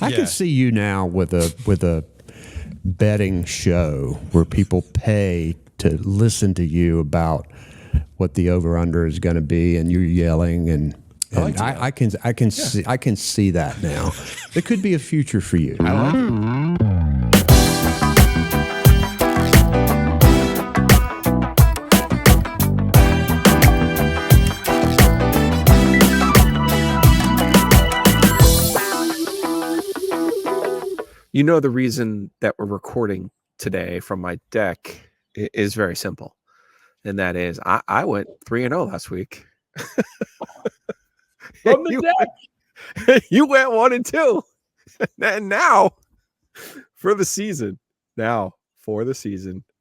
I can see you now with a betting show where people pay to listen to you about what the over/under is going to be, and you're yelling, and I can see that now. There could be a future for you. I like it. You know, the reason that we're recording today from my deck is very simple. And that is I went 3-0 last week. From the deck. You went 1-2. And now for the season.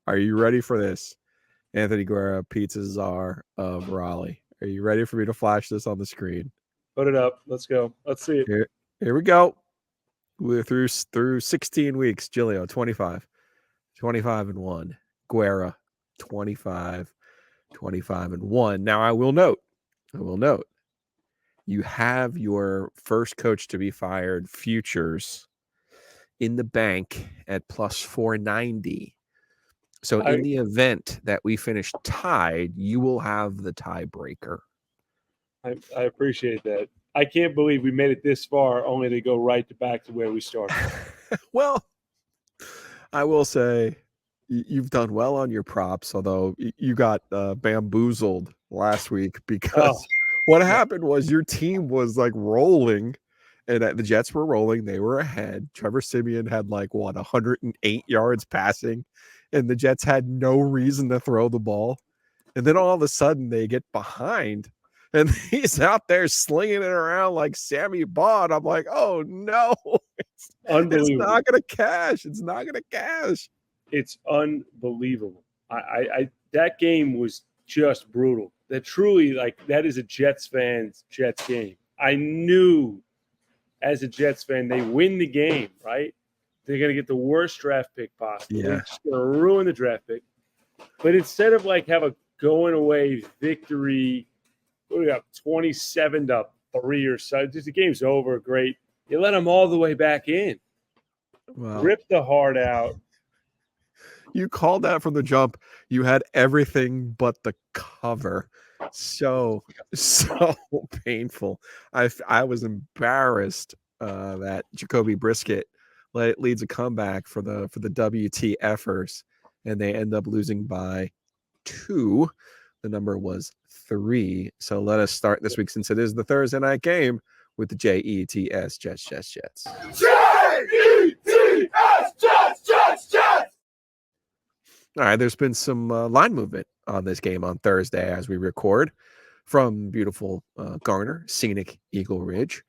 Are you ready for this? Anthony Guerra, Pizza Czar of Raleigh. Are you ready for me to flash this on the screen? Put it up. Let's go. Let's see it. Here we go. We're through 16 weeks. Giglio, 25-1. Guerra, 25-1. Now, I will note, you have your first coach to be fired futures in the bank at plus 490. So in the event that we finish tied, you will have the tiebreaker. I appreciate that. I can't believe we made it this far only to go right back to where we started. Well, I will say you've done well on your props, although you got bamboozled last week because what happened was your team was like rolling and the Jets were rolling. They were ahead. Trevor Siemian had 108 yards passing, and the Jets had no reason to throw the ball. And then all of a sudden they get behind. And he's out there slinging it around like Sammy Baugh. I'm like, oh, no. It's not going to cash. It's not going to cash. It's unbelievable. That game was just brutal. That truly, that is a Jets fan's Jets game. I knew as a Jets fan, they win the game, right? They're going to get the worst draft pick possible. Yeah. They're just going to ruin the draft pick. But instead of have a going away victory, we got 27-3 or so. Just the game's over. Great. You let them all the way back in. Wow. Rip the heart out. You called that from the jump. You had everything but the cover. So painful. I was embarrassed that Jacoby Brisket leads a comeback for the WTFers, and they end up losing by 2. The number was 3. So let us start this week, since it is the Thursday night game, with the Jets. Jets. Jets. All right, there's been some line movement on this game on Thursday as we record from beautiful Garner, scenic Eagle Ridge.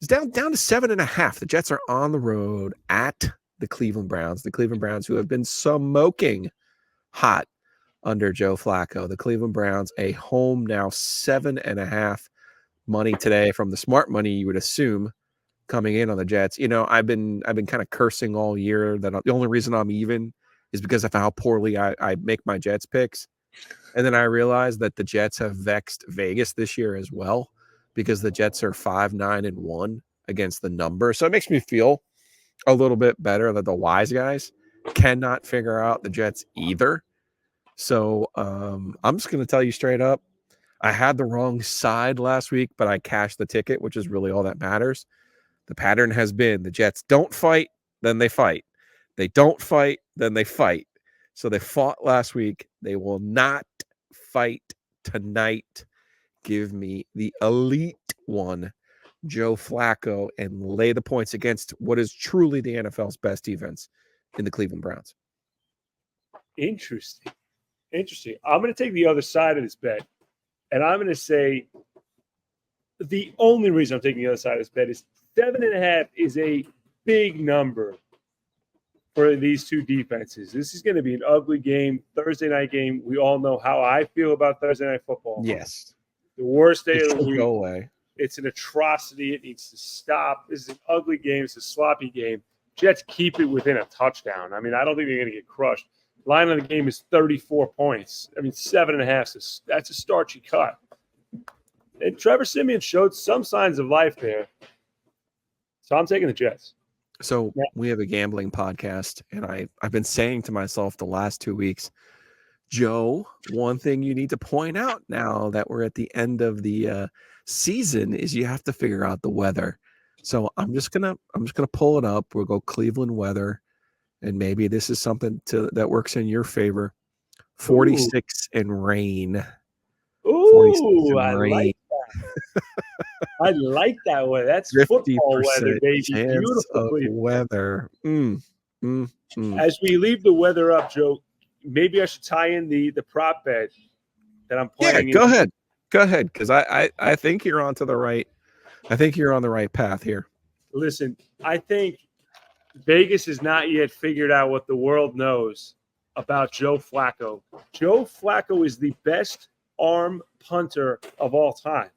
It's down to 7.5. The Jets are on the road at the Cleveland Browns. The Cleveland Browns, who have been smoking hot under Joe Flacco. The Cleveland Browns, a home now 7.5 money today from the smart money you would assume coming in on the Jets. You know, I've been kind of cursing all year that the only reason I'm even is because of how poorly I make my Jets picks. And then I realized that the Jets have vexed Vegas this year as well, because the Jets are 5-9-1 against the number. So it makes me feel a little bit better that the wise guys cannot figure out the Jets either. So I'm just going to tell you straight up, I had the wrong side last week, but I cashed the ticket, which is really all that matters. The pattern has been the Jets don't fight, then they fight. They don't fight, then they fight. So they fought last week. They will not fight tonight. Give me the elite one, Joe Flacco, and lay the points against what is truly the NFL's best defense in the Cleveland Browns. Interesting. I'm going to take the other side of this bet, and I'm going to say the only reason I'm taking the other side of this bet is 7.5 is a big number for these two defenses. This is going to be an ugly game, Thursday night game. We all know how I feel about Thursday night football. Yes. The worst day of the week. Go away. It's an atrocity. It needs to stop. This is an ugly game. It's a sloppy game. Jets keep it within a touchdown. I mean, I don't think they're going to get crushed. Line of the game is 34 points. I mean, 7.5. That's a starchy cut. And Trevor Siemian showed some signs of life there. So I'm taking the Jets. So Yeah. we have a gambling podcast, and I've been saying to myself the last 2 weeks, Joe, one thing you need to point out now that we're at the end of the season is you have to figure out the weather. So I'm just gonna pull it up. We'll go Cleveland weather, and maybe this is something that works in your favor. 46 and rain. 46 Ooh, and I rain. like that. I like that one. That's 50% football weather, baby. chance Beautiful of Cleveland. weather. As we leave the weather up, Joe, maybe I should tie in the prop bet that I'm playing. Go ahead, because I think you're onto the right. I think you're on the right path here. Listen, I think Vegas has not yet figured out what the world knows about Joe Flacco. Joe Flacco is the best arm punter of all time.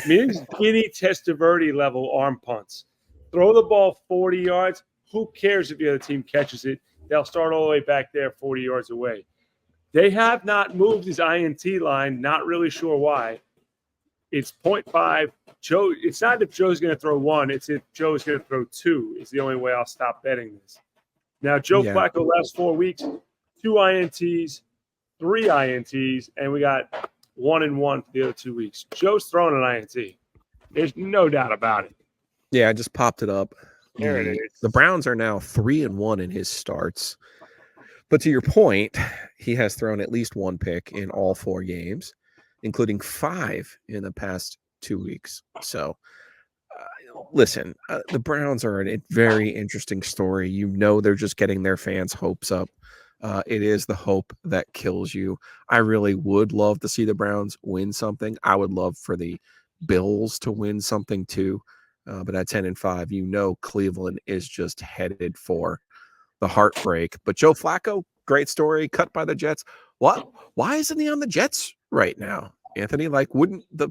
I mean, it's Vinny Testaverde level arm punts. Throw the ball 40 yards. Who cares if the other team catches it? They'll start all the way back there 40 yards away. They have not moved his INT line. Not really sure why. It's 0.5. Joe. It's not if Joe's going to throw one. It's if Joe's going to throw two. It's the only way I'll stop betting this. Now, Joe Flacco last 4 weeks, 2 INTs, 3 INTs, and we got 1 and 1 for the other 2 weeks. Joe's throwing an INT. There's no doubt about it. Yeah, I just popped it up. There it is. The Browns are now 3-1 in his starts. But to your point, he has thrown at least 1 pick in all 4 games, including 5 in the past 2 weeks. So, listen, the Browns are a very interesting story. You know, they're just getting their fans' hopes up. It is the hope that kills you. I really would love to see the Browns win something. I would love for the Bills to win something too. But at 10-5, you know Cleveland is just headed for the heartbreak. But Joe Flacco, great story, cut by the Jets. What? Why isn't he on the Jets right now, Anthony? Like, wouldn't the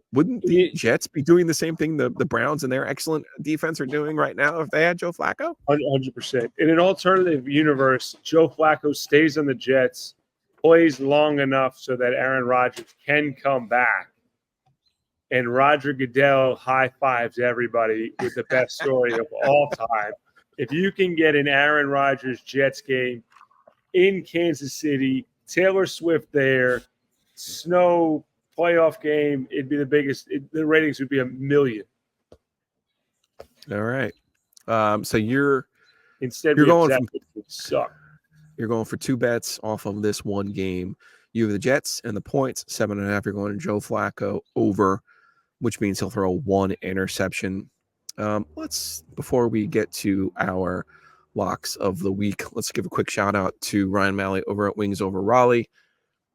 Jets be doing the same thing the Browns and their excellent defense are doing right now if they had Joe Flacco? 100%. In an alternative universe, Joe Flacco stays on the Jets, plays long enough so that Aaron Rodgers can come back. And Roger Goodell high fives everybody with the best story of all time. If you can get an Aaron Rodgers Jets game in Kansas City, Taylor Swift there, snow playoff game, it'd be the biggest. The ratings would be 1 million. All right. So you're going for 2 bets off of this one game. You have the Jets and the points, 7.5. You're going to Joe Flacco over, which means he'll throw 1 interception. Before we get to our locks of the week, let's give a quick shout out to Ryan Malley over at Wings Over Raleigh.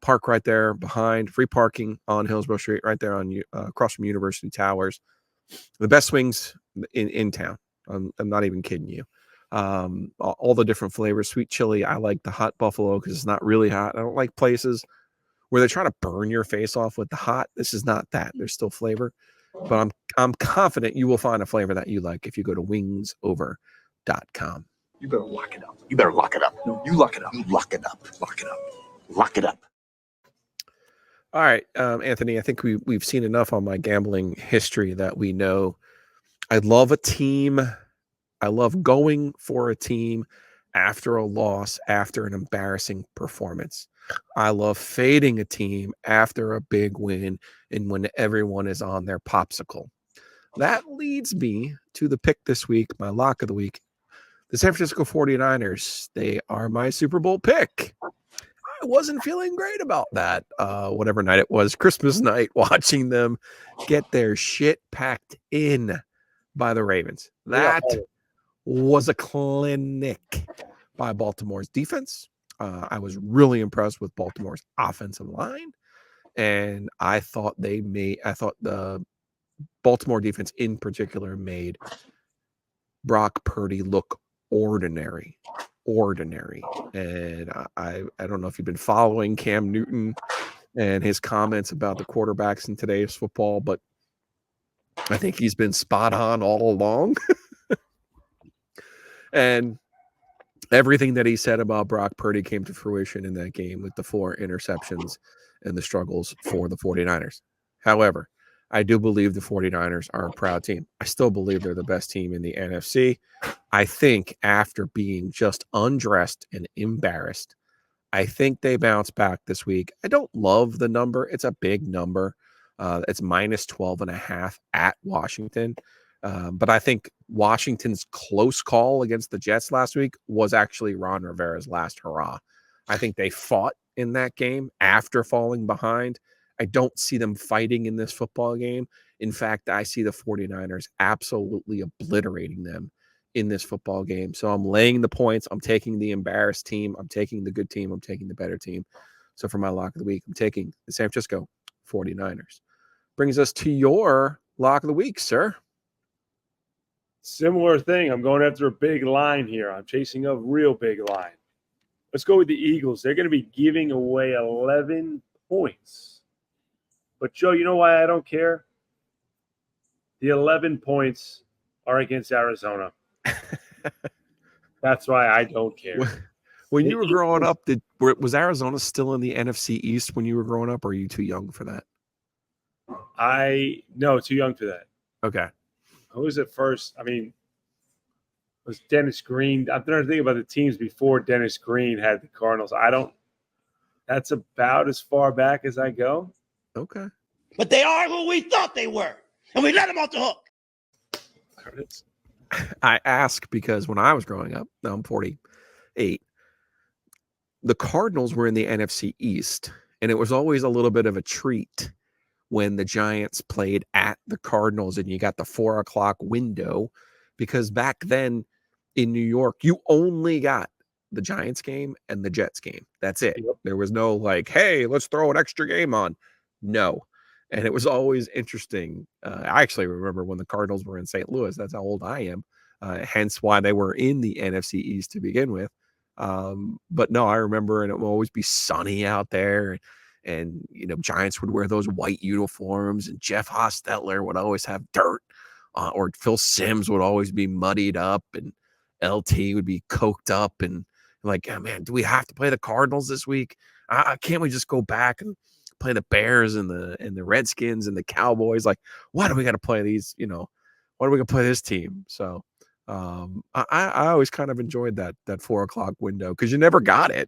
Park right there behind, free parking on Hillsborough Street, right there on across from University Towers. The best wings in town. I'm not even kidding you. All the different flavors, sweet chili. I like the hot buffalo because it's not really hot. I don't like places where they're trying to burn your face off with the hot. This is not that. There's still flavor, but I'm confident you will find a flavor that you like if you go to wingsover.com. You better lock it up. You better lock it up. No, you lock it up. You lock it up. Lock it up. Lock it up. All right, Anthony, I think we've seen enough on my gambling history that we know I love a team. I love going for a team after a loss, after an embarrassing performance. I love fading a team after a big win and when everyone is on their popsicle. That leads me to the pick this week, my lock of the week. The San Francisco 49ers, they are my Super Bowl pick. I wasn't feeling great about that, whatever night it was, Christmas night, watching them get their shit packed in by the Ravens. That was a clinic by Baltimore's defense. I was really impressed with Baltimore's offensive line, and I thought the Baltimore defense in particular made Brock Purdy look ordinary. And I don't know if you've been following Cam Newton and his comments about the quarterbacks in today's football, but I think he's been spot on all along. And everything that he said about Brock Purdy came to fruition in that game with the 4 interceptions and the struggles for the 49ers. However, I do believe the 49ers are a proud team. I still believe they're the best team in the NFC. I think after being just undressed and embarrassed, I think they bounce back this week. I don't love the number. It's a big number. It's minus 12.5 at Washington. But I think Washington's close call against the Jets last week was actually Ron Rivera's last hurrah. I think they fought in that game after falling behind. I don't see them fighting in this football game. In fact, I see the 49ers absolutely obliterating them in this football game. So I'm laying the points. I'm taking the embarrassed team. I'm taking the good team. I'm taking the better team. So for my lock of the week, I'm taking the San Francisco 49ers. Brings us to your lock of the week, sir. Similar thing. I'm going after a big line here. I'm chasing a real big line. Let's go with the Eagles. They're going to be giving away 11 points. But, Joe, you know why I don't care? The 11 points are against Arizona. That's why I don't care. When you were growing up, was Arizona still in the NFC East when you were growing up, or are you too young for that? No, too young for that. Okay. Who was it first? I mean, it was Dennis Green. I'm trying to think about the teams before Dennis Green had the Cardinals. That's about as far back as I go. Okay. But they are who we thought they were, and we let them off the hook. I ask because when I was growing up, now I'm 48, the Cardinals were in the NFC East, and it was always a little bit of a treat when the Giants played at the Cardinals and you got the 4:00 window, because back then in New York, you only got the Giants game and the Jets game. That's it. Yep. There was no like, hey, let's throw an extra game on. No. And it was always interesting. I actually remember when the Cardinals were in St. Louis. That's how old I am. Hence why they were in the NFC East to begin with. But no, I remember, and it will always be sunny out there. And, Giants would wear those white uniforms, and Jeff Hostetler would always have dirt, or Phil Simms would always be muddied up, and LT would be coked up. And like, oh, man, do we have to play the Cardinals this week? Can't we just go back and play the Bears and the Redskins and the Cowboys? Like, why do we got to play these? Why do we got to play this team? So I always kind of enjoyed that 4:00 window, because you never got it.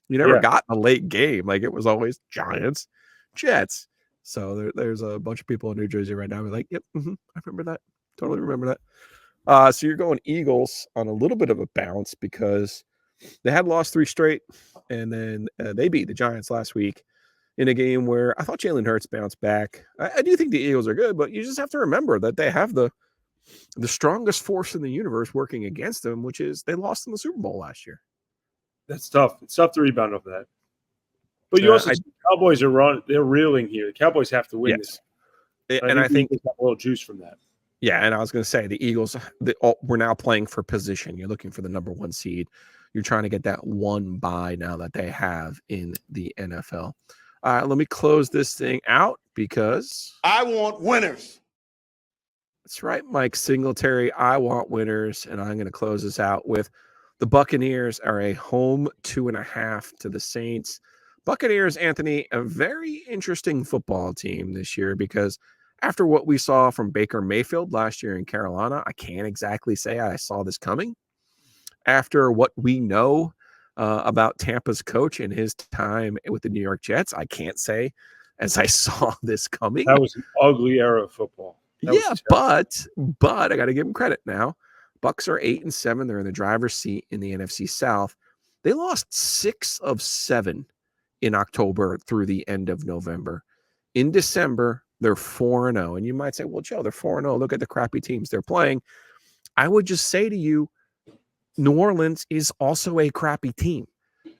You never got a late game. Like, it was always Giants, Jets. So there's a bunch of people in New Jersey right now who are like, yep, I remember that. Totally remember that. So you're going Eagles on a little bit of a bounce, because they had lost 3 straight, and then they beat the Giants last week in a game where I thought Jalen Hurts bounced back. I do think the Eagles are good, but you just have to remember that they have the strongest force in the universe working against them, which is they lost in the Super Bowl last year. That's tough. It's tough to rebound off that. But you also see the Cowboys they're reeling here. The Cowboys have to win this. And I think they got a little juice from that. Yeah, and I was going to say the Eagles, we're now playing for position. You're looking for the number 1 seed. You're trying to get that one bye now that they have in the NFL. Let me close this thing out, because I want winners. That's right, Mike Singletary. I want winners, and I'm going to close this out with the Buccaneers are a home 2.5 to the Saints. Buccaneers, Anthony, a very interesting football team this year, because after what we saw from Baker Mayfield last year in Carolina, I can't exactly say I saw this coming. After what we know about Tampa's coach and his time with the New York Jets, I can't say as I saw this coming. That was an ugly era of football. But I got to give them credit now. Bucs are 8-7. They're in the driver's seat in the NFC South. They lost 6 of 7 in October through the end of November. In December, they're 4-0. And you might say, well, Joe, they're 4-0. Look at the crappy teams they're playing. I would just say to you, New Orleans is also a crappy team.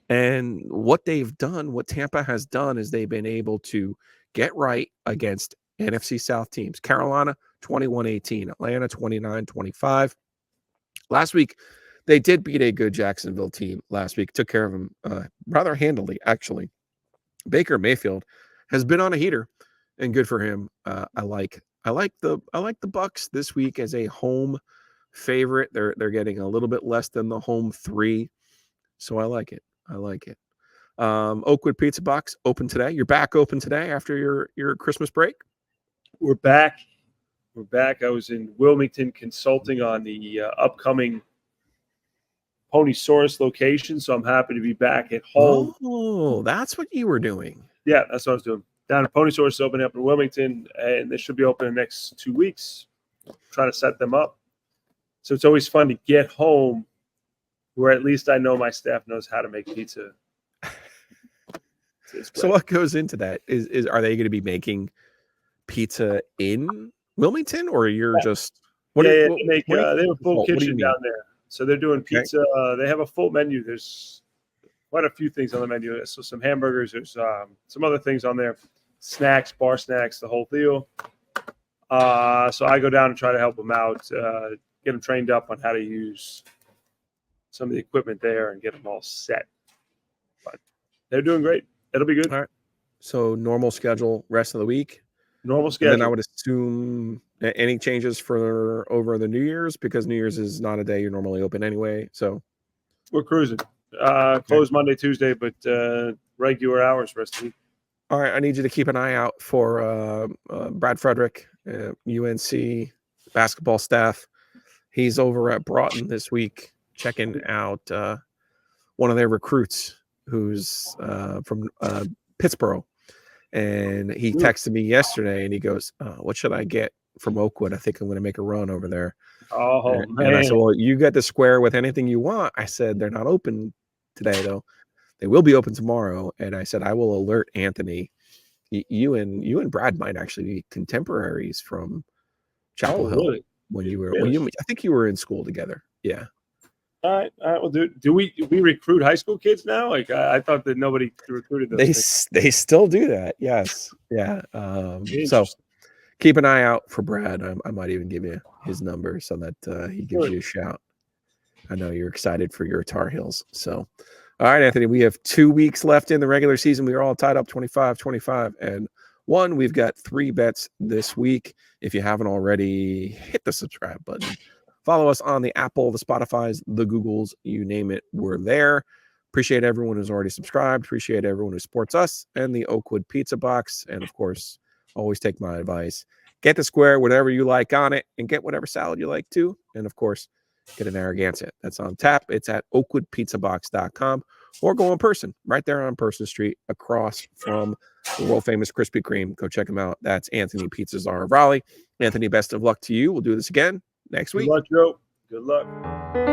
And what they've done, what Tampa has done, is they've been able to get right against NFC South teams. Carolina, 21-18. Atlanta, 29-25. Last week, they did beat a good Jacksonville team last week. Took care of them rather handily, actually. Baker Mayfield has been on a heater, and good for him. I like the Bucs this week as a home favorite. They're getting a little bit less than the home 3, so I like it. Oakwood Pizza Box open today. You're back open today after your Christmas break. We're back. We're back. I was in Wilmington consulting on the upcoming Ponysaurus location, so I'm happy to be back at home. Oh, that's what you were doing. Yeah, that's what I was doing. Down at Ponysaurus opening up in Wilmington, and they should be open in the next 2 weeks. Trying to set them up. So it's always fun to get home where at least I know my staff knows how to make pizza. So what goes into that? Is are they going to be making pizza in Wilmington, or you're just they have what a full what do you kitchen mean? down there. So they're doing Okay. pizza. They have a full menu. There's quite a few things on the menu. So some hamburgers. There's some other things on there. Snacks, bar snacks, the whole deal. So I go down and try to help them out, get them trained up on how to use some of the equipment there and get them all set. But they're doing great. It'll be good. All right. So normal schedule rest of the week. Normal And schedule. then I would assume any changes for over the New Year's, because New Year's is not a day you're normally open anyway. So We're cruising. Closed Monday, Tuesday, but regular hours rest of the week. all right, I need you to keep an eye out for Brad Frederick, UNC basketball staff. He's over at Broughton this week checking out one of their recruits who's from Pittsburgh. And he texted me yesterday and he goes, what should I get from Oakwood? I think I'm going to make a run over there. Oh, And I said, well, you get the square with anything you want. I said, they're not open today, though. They will be open tomorrow. And I said, I will alert Anthony. You and Brad might actually be contemporaries from Chapel Hill really? when you were. Really? I think you were in school together. Yeah. All right. Well, do we recruit high school kids now? Like I thought that nobody recruited those. They still do that. Yes. Yeah. So keep an eye out for Brad. I might even give you his number so that he gives you a shout. I know you're excited for your Tar Heels. So, all right, Anthony, we have 2 weeks left in the regular season. We are all tied up 25-25 and 1. We've got 3 bets this week. If you haven't already, hit the subscribe button. Follow us on the Apple, the Spotifys, the Googles, you name it, we're there. Appreciate everyone who's already subscribed. Appreciate everyone who supports us and the Oakwood Pizza Box. And of course, always take my advice. Get the square, whatever you like on it, and get whatever salad you like too. And of course, get an Narragansett. That's on tap. It's at oakwoodpizzabox.com or go in person right there on Person Street across from the world famous Krispy Kreme. Go check them out. That's Anthony Pizza Czar of Raleigh. Anthony, best of luck to you. We'll do this again next week. Good luck, Joe. Good luck.